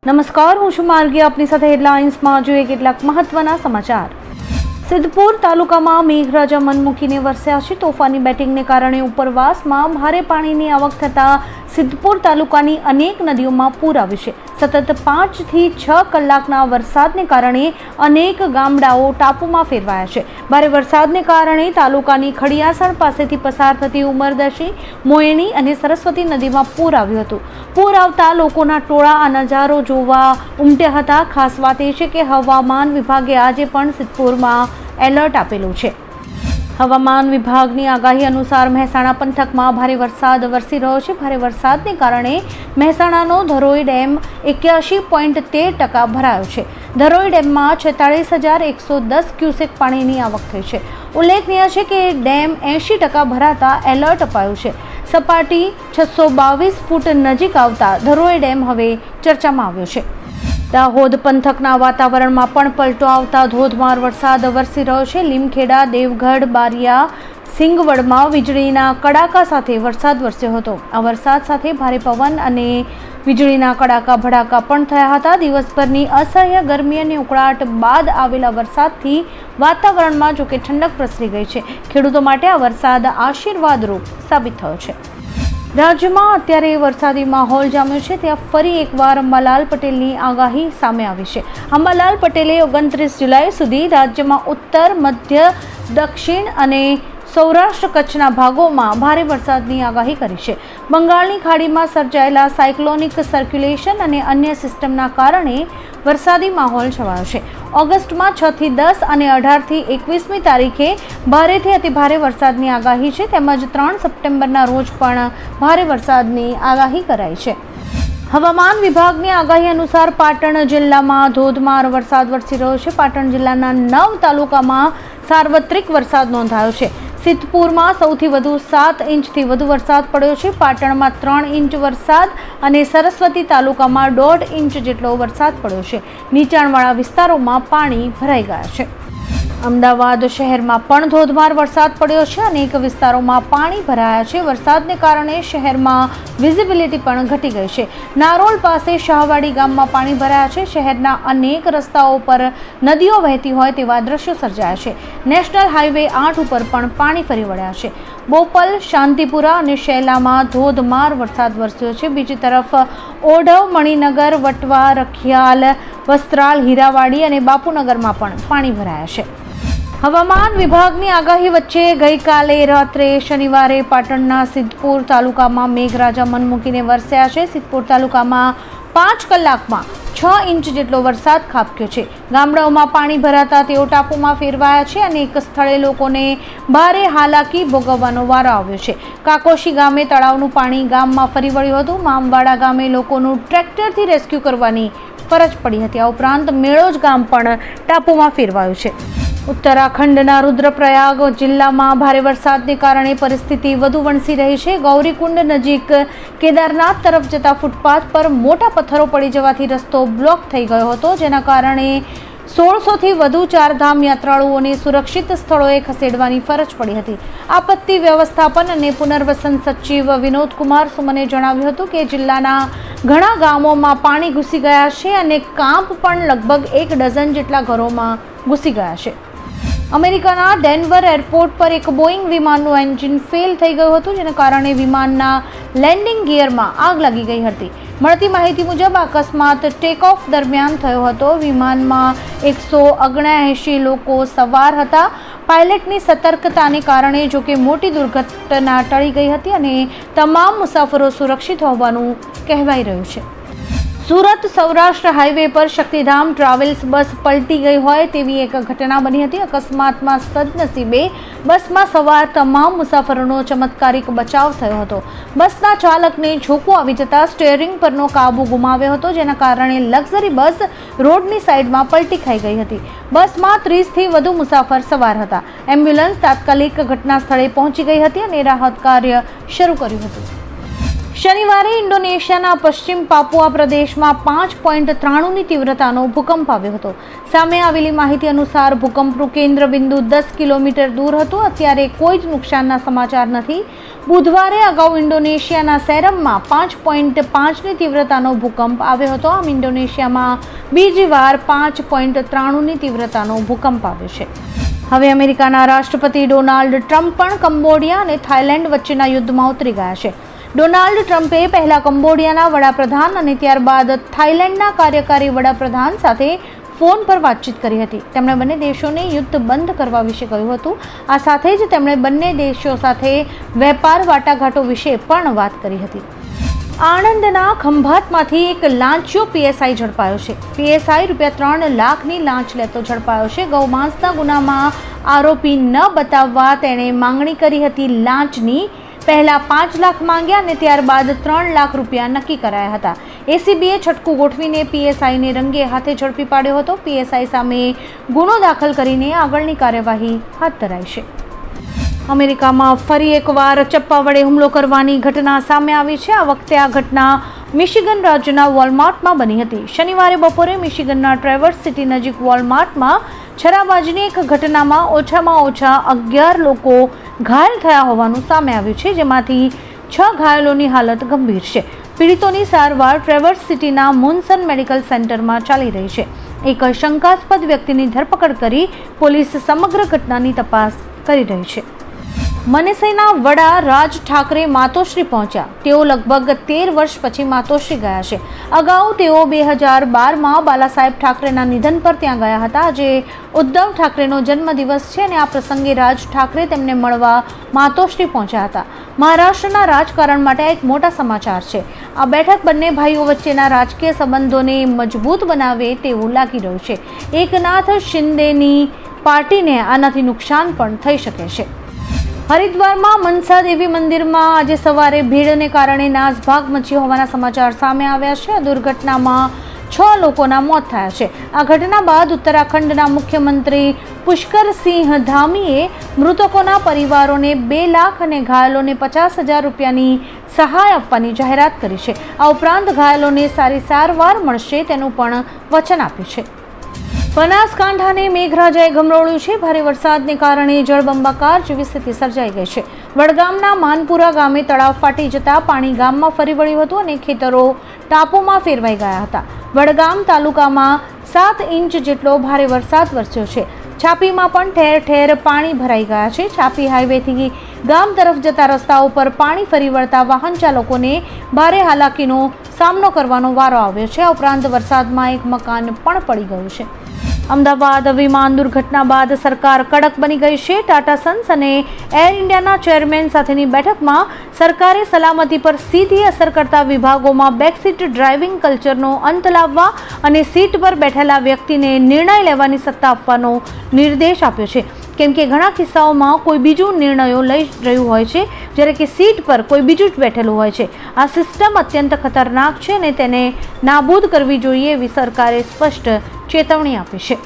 નમસ્કાર, હું છું માર્ગી. આપની સાથે હેડલાઇન્સમાં જોઈએ કેટલાક મહત્વના સમાચાર. સિદ્ધપુર તાલુકામાં મેઘરાજા મન મૂકીને વરસ્યા છે. તોફાની બેટિંગને કારણે ઉપરવાસમાં ભારે પાણીની આવક થતાં સિદ્ધપુર તાલુકાની અનેક નદીઓમાં પૂર આવ્યું છે. સતત 5 થી 6 કલાકના વરસાદને કારણે અનેક ગામડાઓ ટાપુમાં ફેરવાયા છે. ભારે વરસાદને કારણે તાલુકાની ખડિયાસણ પાસેથી પસાર થતી ઉમરદશી, મોયણી અને સરસ્વતી નદીમાં પૂર આવ્યું હતું. પૂર આવતા લોકોના ટોળા આ નજારો જોવા ઉમટ્યા હતા. ખાસ વાત એ છે કે હવામાન વિભાગે આજે પણ સિદ્ધપુરમાં એલર્ટ આપેલું છે. હવામાન વિભાગની આગાહી અનુસાર મહેસાણા પંથકમાં ભારે વરસાદ વરસી રહ્યો છે. ભારે વરસાદને કારણે મહેસાણાનો ધરોઈ ડેમ 81.13% ભરાયો છે. ધરોઈ ડેમમાં 46,110 ક્યુસેક પાણીની આવક થઈ છે. ઉલ્લેખનીય છે કે ડેમ 80% ભરાતા એલર્ટ અપાયું છે. સપાટી 622 ફૂટ નજીક આવતા ધરોઈ ડેમ હવે ચર્ચામાં આવ્યો છે. દાહોદ પંથકના વાતાવરણમાં પણ પલટો આવતા ધોધમાર વરસાદ વરસી રહ્યો છે. લીમખેડા, દેવગઢ, બારિયા, સિંગવડમાં વીજળીના કડાકા સાથે વરસાદ વરસ્યો હતો. આ વરસાદ સાથે ભારે પવન અને વીજળીના કડાકા ભડાકા પણ થયા હતા. દિવસભરની અસહ્ય ગરમી અને ઉકળાટ બાદ આવેલા વરસાદથી વાતાવરણમાં જોકે ઠંડક પ્રસરી ગઈ છે. ખેડૂતો માટે આ વરસાદ આશીર્વાદરૂપ સાબિત થયો છે. રાજ્યમાં અત્યારે વરસાદી માહોલ જામ્યો છે. ત્યાં ફરી એકવાર અંબાલાલ પટેલની આગાહી સામે આવી છે. અંબાલાલ પટેલે 29 જુલાઈ સુધી રાજ્યમાં ઉત્તર, મધ્ય, દક્ષિણ અને સૌરાષ્ટ્ર કચ્છના ભાગોમાં ભારે વરસાદની આગાહી કરી છે. બંગાળની ખાડીમાં સર્જાયેલા સાયક્લોનિક સર્ક્યુલેશન અને અન્ય સિસ્ટમના કારણે વરસાદી માહોલ છવાયો છે. ઓગસ્ટમાં 6 થી 10 અને 18 થી 21મી તારીખે ભારેથી અતિભારે વરસાદની આગાહી છે. તેમજ 3 સપ્ટેમ્બરના રોજ પણ ભારે વરસાદની આગાહી કરાઈ છે. હવામાન વિભાગની આગાહી અનુસાર પાટણ જિલ્લામાં ધોધમાર વરસાદ વરસી રહ્યો છે. પાટણ જિલ્લાના 9 તાલુકામાં સાર્વત્રિક વરસાદ નોંધાયો છે. સિદ્ધપુરમાં સૌથી વધુ 7 ઇંચથી વધુ વરસાદ પડ્યો છે. પાટણમાં 3 ઇંચ વરસાદ અને સરસ્વતી તાલુકામાં 1.5 ઇંચ જેટલો વરસાદ પડ્યો છે. નીચાણવાળા વિસ્તારોમાં પાણી ભરાઈ ગયા છે. અમદાવાદ શહેરમાં પણ ધોધમાર વરસાદ પડ્યો છે. અનેક વિસ્તારોમાં પાણી ભરાયા છે. વરસાદને કારણે શહેરમાં વિઝિબિલિટી પણ ઘટી ગઈ છે. નારોલ પાસે શાહવાડી ગામમાં પાણી ભરાયા છે. શહેરના અનેક રસ્તાઓ પર નદીઓ વહેતી હોય તેવા દ્રશ્યો સર્જાયા છે. નેશનલ હાઈવે 8 ઉપર પણ પાણી ફરી વળ્યા છે. બોપલ, શાંતિપુરા અને શેલામાં ધોધમાર વરસાદ વરસ્યો છે. બીજી તરફ ઓઢવ, મણિનગર, વટવા, રખિયાલ, વસ્ત્રાલ, હીરાવાડી અને બાપુનગરમાં પણ પાણી ભરાયા છે. હવામાન વિભાગની આગાહી વચ્ચે ગઈકાલે રાત્રે શનિવારે પાટણના સિદ્ધપુર તાલુકામાં મેઘરાજા મન મૂકીને વરસ્યા છે. સિદ્ધપુર તાલુકામાં 5 કલાકમાં 6 ઇંચ જેટલો વરસાદ ખાબક્યો છે. ગામડાઓમાં પાણી ભરાતા તેઓ ટાપુમાં ફેરવાયા છે અને એક સ્થળે લોકોને ભારે હાલાકી ભોગવવાનો વારો આવ્યો છે. કાકોશી ગામે તળાવનું પાણી ગામમાં ફરી વળ્યું હતું. મામવાડા ગામે લોકોનું ટ્રેક્ટરથી રેસ્ક્યુ કરવાની ફરજ પડી હતી. આ ઉપરાંત મેળોજ ગામ પણ ટાપુમાં ફેરવાયું છે. ઉત્તરાખંડના રુદ્રપ્રયાગ જિલ્લામાં ભારે વરસાદને કારણે પરિસ્થિતિ વધુ વણસી રહી છે. ગૌરીકુંડ નજીક કેદારનાથ તરફ જતા ફૂટપાથ પર મોટા પથ્થરો પડી જવાથી રસ્તો બ્લોક થઈ ગયો હતો, જેના કારણે 1600થી વધુ ચારધામ યાત્રાળુઓને સુરક્ષિત સ્થળોએ ખસેડવાની ફરજ પડી હતી. આપત્તિ વ્યવસ્થાપન અને પુનર્વસન સચિવ વિનોદકુમાર સુમને જણાવ્યું હતું કે જિલ્લાના ઘણા ગામોમાં પાણી ઘૂસી ગયા છે અને કાંપ પણ લગભગ 1 ડઝન જેટલા ઘરોમાં ઘૂસી ગયા છે. અમેરિકાના ડેનવર એરપોર્ટ પર એક બોઈંગ વિમાનનું એન્જિન ફેલ થઈ ગયું હતું, જેના કારણે વિમાનના લેન્ડિંગ ગિયરમાં આગ લાગી ગઈ હતી. મળતી માહિતી મુજબ અકસ્માત ટેક ઓફ દરમિયાન થયો હતો. વિમાનમાં 179 લોકો સવાર હતા. પાયલટની સતર્કતાને કારણે જોકે મોટી દુર્ઘટના ટળી ગઈ હતી અને તમામ મુસાફરો સુરક્ષિત હોવાનું કહેવાઈ રહ્યું છે. સુરત સૌરાષ્ટ્ર હાઈવે પર શક્તિધામ ટ્રાવેલ્સ બસ પલટી ગઈ હોય તેવી એક ઘટના બની હતી. અકસ્માતમાં સદનસીબે બસમાં સવાર તમામ મુસાફરોનો ચમત્કારિક બચાવ થયો હતો. બસના ચાલકને ઝોકું આવી જતા સ્ટીયરિંગ પરનો કાબુ ગુમાવ્યો હતો, જેના કારણે લક્ઝરી બસ રોડની સાઈડમાં પલટી ખાઈ ગઈ હતી. બસમાં 30થી વધુ મુસાફર સવાર હતા. એમ્બ્યુલન્સ તાત્કાલિક ઘટના સ્થળે પહોંચી ગઈ હતી અને રાહત કાર્ય શરૂ કર્યું હતું. શનિવારે ઇન્ડોનેશિયાના પશ્ચિમ પાપુઆ પ્રદેશમાં 5.93ની તીવ્રતાનો ભૂકંપ આવ્યો હતો. સામે આવેલી માહિતી અનુસાર ભૂકંપનું કેન્દ્ર બિંદુ 10 કિલોમીટર દૂર હતું. અત્યારે કોઈ જ નુકસાનના સમાચાર નથી. બુધવારે અગાઉ ઇન્ડોનેશિયાના સેરમમાં 5.5ની તીવ્રતાનો ભૂકંપ આવ્યો હતો. આમ ઇન્ડોનેશિયામાં બીજી વાર 5.93ની તીવ્રતાનો ભૂકંપ આવ્યો છે. હવે અમેરિકાના રાષ્ટ્રપતિ ડોનાલ્ડ ટ્રમ્પ પણ કંબોડિયા અને થાઇલેન્ડ વચ્ચેના યુદ્ધમાં ઉતરી ગયા છે. ડોનાલ્ડ ટ્રમ્પે પહેલા કંબોડિયાના વડાપ્રધાન અને ત્યારબાદ થાઇલેન્ડના કાર્યકારી વડાપ્રધાન સાથે ફોન પર વાતચીત કરી હતી. તેમણે બંને દેશોને યુદ્ધ બંધ કરવા વિશે કહ્યું હતું. આ સાથે જ તેમણે બંને દેશો સાથે વેપાર વાટાઘાટો વિશે પણ વાત કરી હતી. આણંદના ખંભાતમાંથી એક લાંચિયો પીએસઆઈ ઝડપાયો છે. પીએસઆઈ ₹3 લાખની લાંચ લેતો ઝડપાયો છે. ગૌમાંસના ગુનામાં આરોપી ન બતાવવા તેણે માંગણી કરી હતી લાંચની. પહેલા 5 લાખ માંગ્યા અને ત્યારબાદ ₹3 લાખ નક્કી કરાયા હતા. એસીબીએ છટકું ગોઠવીને પીએસઆઈને રંગે હાથે ઝડપી પાડ્યો હતો. પીએસઆઈ સામે ગુનો દાખલ કરીને આગળની કાર્યવાહી હાથ ધરાઈ છે. અમેરિકામાં ફરી એકવાર ચપ્પા વડે હુમલો કરવાની ઘટના સામે આવી છે. આ વખતે આ ઘટના મિશિગન રાજ્યના વોલમાર્ટમાં બની હતી. શનિવારે બપોરે મિશિગનના ટ્રેવર્સ સિટી નજીક વોલમાર્ટમાં છરાબાજીની એક ઘટનામાં ઓછામાં ઓછા 11 લોકો ઘાયલ થયા હોવાનું સામે આવ્યું છે, જેમાંથી 6 ઘાયલોની હાલત ગંભીર છે. પીડિતોની સારવાર ટ્રેવર્સ સિટીના મુન્સન મેડિકલ સેન્ટરમાં ચાલી રહી છે. એક શંકાસ્પદ વ્યક્તિની ધરપકડ કરી પોલીસ સમગ્ર ઘટનાની તપાસ કરી રહી છે. મનેસઈના વડા રાજ ઠાકરે માતોશ્રી પહોંચ્યા. તેઓ લગભગ 13 વર્ષ પછી માતોશ્રી ગયા છે. અગાઉ તેઓ 2012માં બાલાસાહેબ ઠાકરેના નિધન પર ત્યાં ગયા હતા. આજે ઉદ્ધવ ઠાકરેનો જન્મદિવસ છે અને આ પ્રસંગે રાજ ઠાકરે તેમને મળવા માતોશ્રી પહોંચ્યા હતા. મહારાષ્ટ્રના રાજકારણ માટે એક મોટા સમાચાર છે. આ બેઠક બંને ભાઈઓ વચ્ચેના રાજકીય સંબંધોને મજબૂત બનાવે તેવું લાગી રહ્યું છે. એકનાથ શિંદેની પાર્ટીને આનાથી નુકસાન પણ થઈ શકે છે. હરિદ્વારમાં મનસા દેવી મંદિરમાં આજે સવારે ભીડને કારણે નાસભાગ મચી હોવાના સમાચાર સામે આવ્યા છે. આ દુર્ઘટનામાં 6 લોકોના મોત થયા છે. આ ઘટના બાદ ઉત્તરાખંડના મુખ્યમંત્રી પુષ્કરસિંહ ધામીએ મૃતકોના પરિવારોને 2 લાખ અને ઘાયલોને ₹50,000ની સહાય આપવાની જાહેરાત કરી છે. આ ઉપરાંત ઘાયલોને સારી સારવાર મળશે તેનું પણ વચન આપ્યું છે. બનાસકાંઠાને મેઘરાજાએ ગમરોળ્યું છે. ભારે વરસાદને કારણે જળબંબાકાર જેવી સ્થિતિ સર્જાઈ ગઈ છે. વડગામના માનપુરા ગામે તળાવ ફાટી જતા પાણી ગામમાં ફરી વળ્યું હતું અને ખેતરો ટાપુમાં ફેરવાઈ ગયા હતા. વડગામ તાલુકામાં 7 ઇંચ જેટલો ભારે વરસાદ વરસ્યો છે. છાપીમાં પણ ઠેર ઠેર પાણી ભરાઈ ગયા છે. છાપી હાઈવેથી ગામ તરફ જતા રસ્તાઓ પર પાણી ફરી વળતા વાહન ચાલકોને ભારે હાલાકીનો સામનો કરવાનો વારો આવ્યો છે. આ ઉપરાંત વરસાદમાં એક મકાન પણ પડી ગયું છે. અમદાવાદ વિમાન દુર્ઘટના બાદ સરકાર કડક બની ગઈ છે. ટાટા સન્સ અને એર ઇન્ડિયાના ચેરમેન સાથેની બેઠકમાં સરકારે સલામતી પર સીધી અસર કરતા વિભાગોમાં બેકસીટ ડ્રાઇવિંગ કલ્ચરનો અંત લાવવા અને સીટ પર બેઠેલા વ્યક્તિને નિર્ણય લેવાની સત્તા આપવાનો નિર્દેશ આપ્યો છે. કેમ કે ઘણા કિસ્સાઓમાં કોઈ બીજું નિર્ણયો લઈ રહ્યું હોય છે, જ્યારે કે સીટ પર કોઈ બીજું જ બેઠેલું હોય છે. આ સિસ્ટમ અત્યંત ખતરનાક છે અને તેને નાબૂદ કરવી જોઈએ એવી સરકારે સ્પષ્ટ ચેતવણી આપી છે.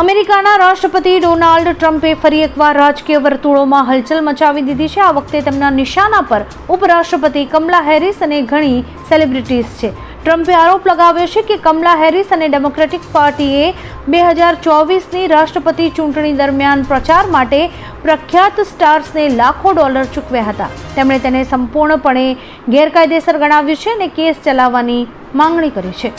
અમેરિકાના રાષ્ટ્રપતિ ડોનાલ્ડ ટ્રમ્પે ફરી એકવાર રાજકીય વર્તુળોમાં હલચલ મચાવી દીધી છે. આ વખતે તેમના નિશાના પર ઉપરાષ્ટ્રપતિ કમલા હેરિસ અને ઘણી સેલિબ્રિટીઝ છે. ટ્રમ્પે આરોપ લગાવ્યો છે કે કમલા હેરિસ અને ડેમોક્રેટિક પાર્ટીએ 2024ની રાષ્ટ્રપતિ ચૂંટણી દરમિયાન પ્રચાર માટે પ્રખ્યાત સ્ટાર્સને લાખો ડોલર ચૂકવ્યા હતા. તેમણે તેને સંપૂર્ણપણે ગેરકાયદેસર ગણાવ્યું છે અને કેસ ચલાવવાની માંગણી કરી છે.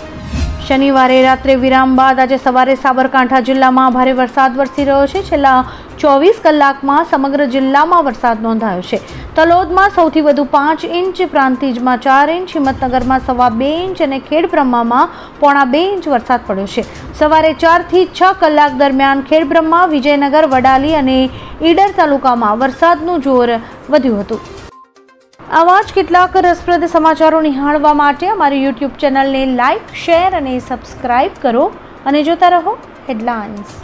શનિવારે રાત્રે વિરામ બાદ આજે સવારે સાબરકાંઠા જિલ્લામાં ભારે વરસાદ વરસી રહ્યો છે. છેલ્લા 24 કલાકમાં સમગ્ર જિલ્લામાં વરસાદ નોંધાયો છે. તલોદમાં સૌથી વધુ 5 ઇંચ, પ્રાંતિજમાં 4 ઇંચ, હિંમતનગરમાં 2.25 ઇંચ અને ખેડબ્રહ્મામાં 1.25 ઇંચ વરસાદ પડ્યો છે. સવારે 4 થી 6 કલાક દરમિયાન ખેડબ્રહ્મા, વિજયનગર, વડાલી અને ઈડર તાલુકામાં વરસાદનું જોર વધ્યું હતું. આવા જ કેટલાક રસપ્રદ સમાચારો નિહાળવા માટે અમારી યુટ્યુબ ચેનલને લાઇક, શેર અને સબસ્ક્રાઇબ કરો અને જોતા રહો હેડલાઇન્સ.